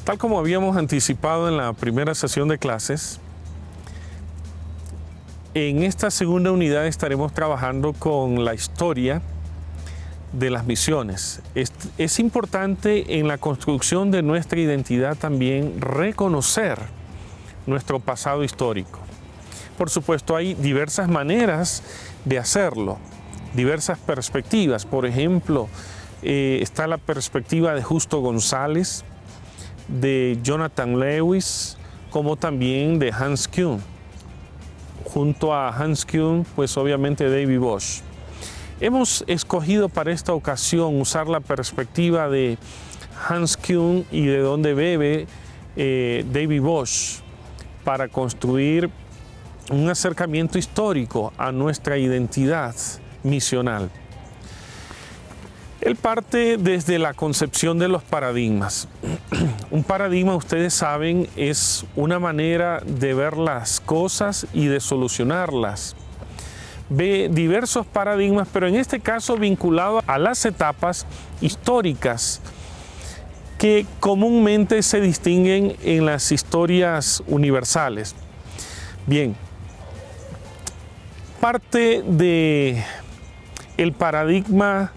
Tal como habíamos anticipado en la primera sesión de clases, en esta segunda unidad estaremos trabajando con la historia de las misiones. Es importante en la construcción de nuestra identidad también reconocer nuestro pasado histórico. Por supuesto, hay diversas maneras de hacerlo, diversas perspectivas. Por ejemplo, está la perspectiva de Justo González, de Jonathan Lewis, como también de Hans Küng. Junto a Hans Küng, pues obviamente David Bosch. Hemos escogido para esta ocasión usar la perspectiva de Hans Küng y de donde bebe David Bosch para construir un acercamiento histórico a nuestra identidad misional. Él parte desde la concepción de los paradigmas. Un paradigma, ustedes saben, es una manera de ver las cosas y de solucionarlas. Ve diversos paradigmas, pero en este caso vinculado a las etapas históricas que comúnmente se distinguen en las historias universales. Bien, parte de el paradigma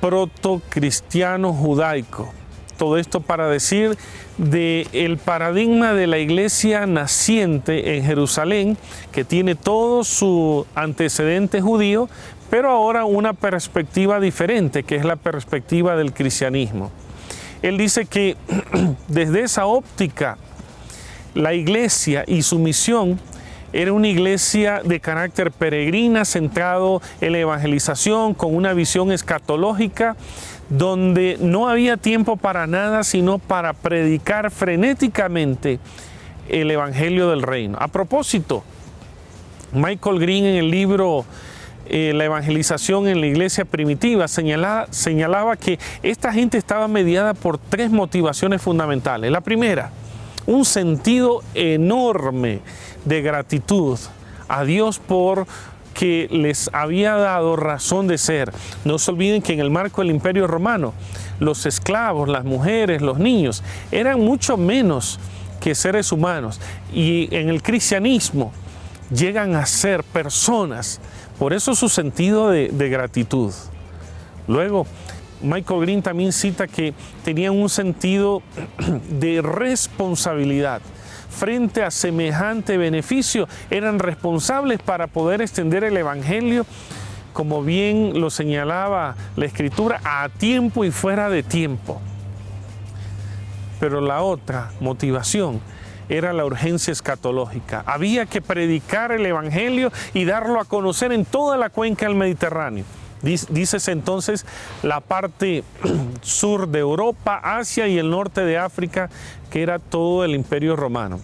protocristiano judaico. Todo esto para decir del paradigma de la iglesia naciente en Jerusalén, que tiene todo su antecedente judío, pero ahora una perspectiva diferente, que es la perspectiva del cristianismo. Él dice que desde esa óptica, la iglesia y su misión era una iglesia de carácter peregrina, centrado en la evangelización, con una visión escatológica, donde no había tiempo para nada, sino para predicar frenéticamente el evangelio del reino. A propósito, Michael Green en el libro La evangelización en la iglesia primitiva señalaba que esta gente estaba mediada por tres motivaciones fundamentales. La primera, un sentido enorme de gratitud a Dios por que les había dado razón de ser. No se olviden que en el marco del Imperio Romano, los esclavos, las mujeres, los niños, eran mucho menos que seres humanos. Y en el cristianismo llegan a ser personas. Por eso su sentido de gratitud. Luego, Michael Green también cita que tenían un sentido de responsabilidad. Frente a semejante beneficio, eran responsables para poder extender el evangelio, como bien lo señalaba la Escritura, a tiempo y fuera de tiempo. Pero la otra motivación era la urgencia escatológica. Había que predicar el evangelio y darlo a conocer en toda la cuenca del Mediterráneo. Dícese entonces la parte sur de Europa, Asia y el norte de África, que era todo el Imperio Romano.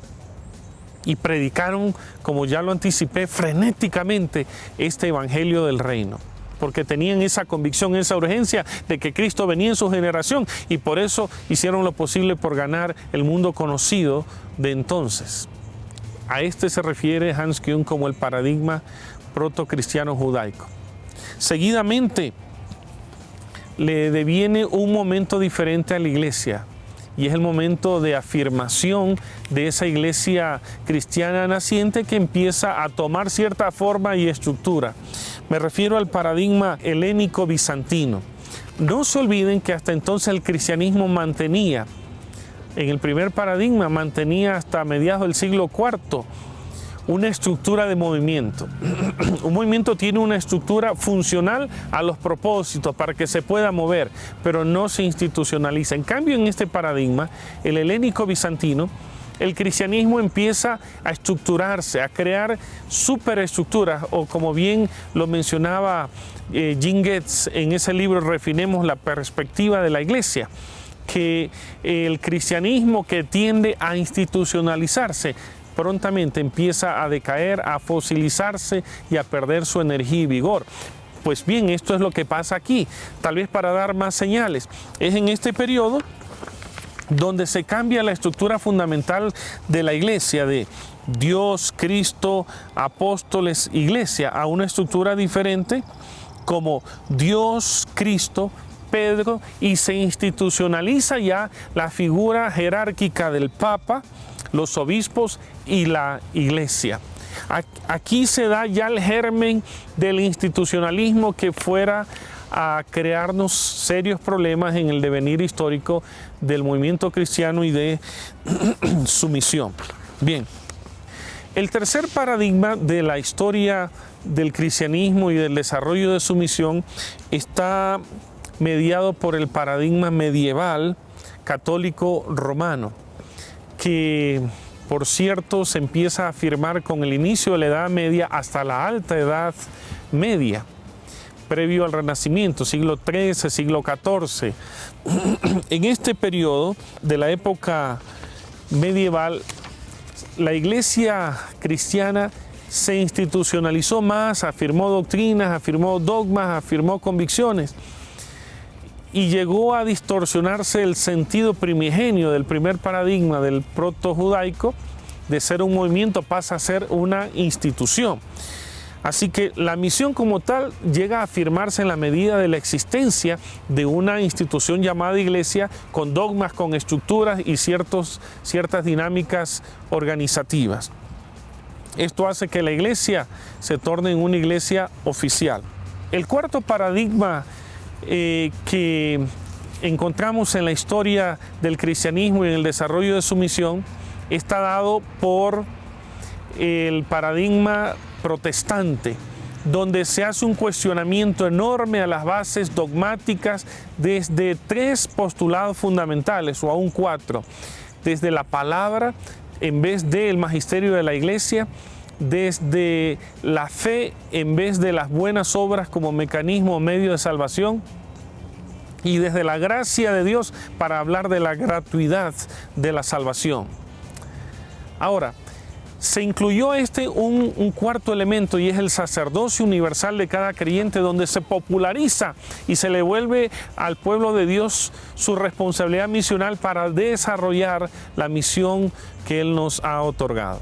Y predicaron, como ya lo anticipé, frenéticamente este evangelio del reino, porque tenían esa convicción, esa urgencia de que Cristo venía en su generación, y por eso hicieron lo posible por ganar el mundo conocido de entonces. A este se refiere Hans Küng como el paradigma protocristiano judaico. Seguidamente le deviene un momento diferente a la iglesia, y es el momento de afirmación de esa iglesia cristiana naciente que empieza a tomar cierta forma y estructura. Me refiero al paradigma helénico bizantino. No se olviden que hasta entonces el cristianismo mantenía, en el primer paradigma, mantenía hasta mediados del siglo IV una estructura de movimiento. Un movimiento tiene una estructura funcional a los propósitos para que se pueda mover, pero no se institucionaliza. En cambio, en este paradigma, el helénico bizantino, el cristianismo empieza a estructurarse, a crear superestructuras, o como bien lo mencionaba Jim Getz en ese libro, Refinemos la perspectiva de la iglesia, que el cristianismo que tiende a institucionalizarse prontamente empieza a decaer, a fosilizarse y a perder su energía y vigor. Pues bien, esto es lo que pasa aquí. Tal vez para dar más señales, es en este periodo donde se cambia la estructura fundamental de la iglesia, de Dios, Cristo, apóstoles, iglesia, a una estructura diferente como Dios, Cristo, Pedro y se institucionaliza ya la figura jerárquica del Papa, los obispos y la Iglesia. Aquí se da ya el germen del institucionalismo que fuera a crearnos serios problemas en el devenir histórico del movimiento cristiano y de su misión. Bien, el tercer paradigma de la historia del cristianismo y del desarrollo de su misión está mediado por el paradigma medieval católico romano, que por cierto se empieza a afirmar con el inicio de la Edad Media hasta la Alta Edad Media, previo al Renacimiento, siglo XIII, siglo XIV. En este periodo de la época medieval, la Iglesia cristiana se institucionalizó más, afirmó doctrinas, afirmó dogmas, afirmó convicciones y llegó a distorsionarse el sentido primigenio del primer paradigma del protojudaico. De ser un movimiento pasa a ser una institución. Así que la misión como tal llega a afirmarse en la medida de la existencia de una institución llamada Iglesia, con dogmas, con estructuras y ciertas dinámicas organizativas. Esto hace que la Iglesia se torne en una iglesia oficial. El cuarto paradigma que encontramos en la historia del cristianismo y en el desarrollo de su misión está dado por el paradigma protestante, donde se hace un cuestionamiento enorme a las bases dogmáticas desde tres postulados fundamentales, o aún cuatro: desde la palabra en vez del magisterio de la Iglesia, desde la fe en vez de las buenas obras como mecanismo o medio de salvación, y desde la gracia de Dios para hablar de la gratuidad de la salvación. Ahora, se incluyó un cuarto elemento, y es el sacerdocio universal de cada creyente, donde se populariza y se le vuelve al pueblo de Dios su responsabilidad misional para desarrollar la misión que Él nos ha otorgado.